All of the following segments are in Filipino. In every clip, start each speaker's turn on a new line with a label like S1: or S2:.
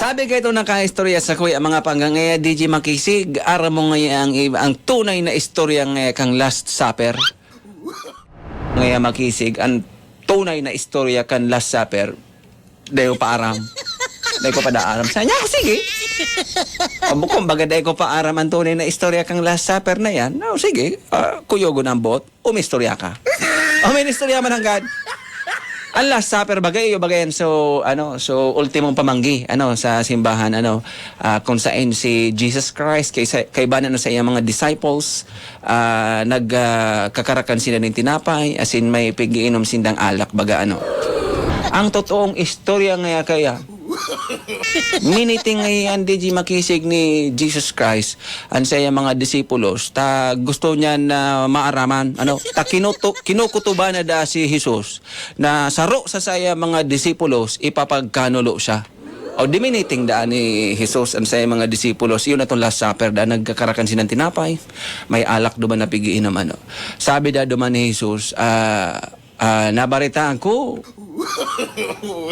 S1: Sabi kayo ito nakaistorya sa kuya mga panggang ngaya DJ Makisig, aram mo ngaya ang tunay na istorya ngaya kang Last Supper. Ngaya Makisig, ang tunay na istorya kang Last Supper, dayo pa aram. Dayo ko pa daaram. Sanya ako, sige. Kung baga dayo ko pa aram ang tunay na istorya kang Last Supper na yan, no, sige, kuyogo ng bot, umistorya ka. Umistorya man hanggang. Ang Last Supper bagay so ultimong pamanggi sa simbahan kung saan si Jesus Christ kay banan sa iyang mga disciples nagkakarakan sila ng tinapay as in may pigiinom sindang alak baga ang totoong istorya ngaya kaya miniting ngayon DJ Makisig ni Jesus Christ ang sa iyang mga disipulos ta gusto niya na maaraman ta kinukutuban na da si Jesus na saro sa saya mga disipulos ipapagkanulo siya o diminiting da ni Jesus ang sa iyang mga disipulos yun na itong Last Supper da nagkakarakan sinang tinapay may alak duman na pigiinom sabi da duman ni Jesus nabaritaan ko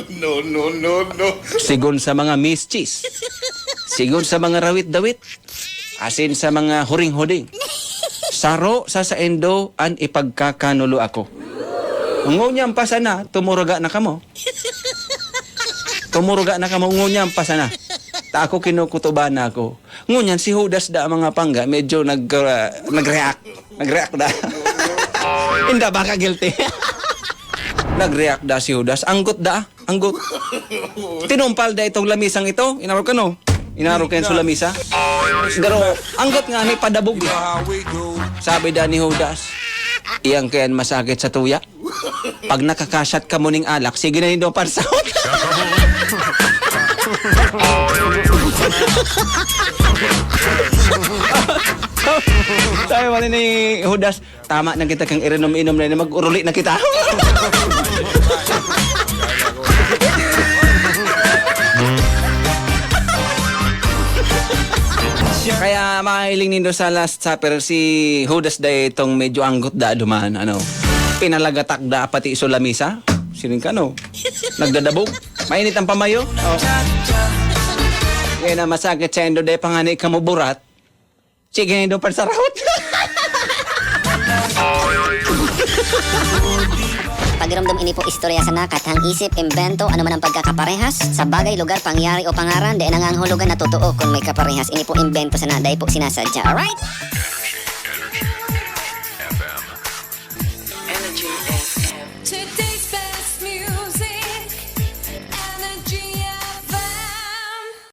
S1: no. Sigon sa mga mischis. Sigon sa mga rawit-dawit. Asin sa mga huring-huding. Saro sa saendo an ipagkakanulo ako. Ngunyang pasana, tumuruga na kamo. Ngunyang pasana. Ta ako kinukutuban na ako. Ngunyan si Judas da mga pangga, medyo nag-react. Nag-react da. Hindi baka guilty. Nag-react da si Judas. Anggot. Tinumpal da itong lamisang ito. Inaro ka no? Inaro ka sa lamisa. Pero anggot nga ni padabog. Sabi da ni Judas, iyang kayan masakit sa tuya. Pag nakakasat ka mo ning alak, sige na nito pansahot. Sabi man ni Judas, tama na kita kang irinom-inom na mag-uruli na kita. Kaya makahiling nindo sa Last Supper si Judas da itong medyo anggot da duman pinalagatak da pati iso lamisa. Sining ka no? Nagdadabog. Mainit ang pamayo. Kaya na masakit sa endo da pangani ka mo burat. Sige nindo pansarahot.
S2: Pagiramdam ini po istorya sa nakat, hang isip, imbento, ano man ang pagkakaparehas sa bagay, lugar, pangyari o pangaran, di nanganghulugan na totoo kung may kaparehas. Ini po imbento sa na, dahil po sinasadya. Alright?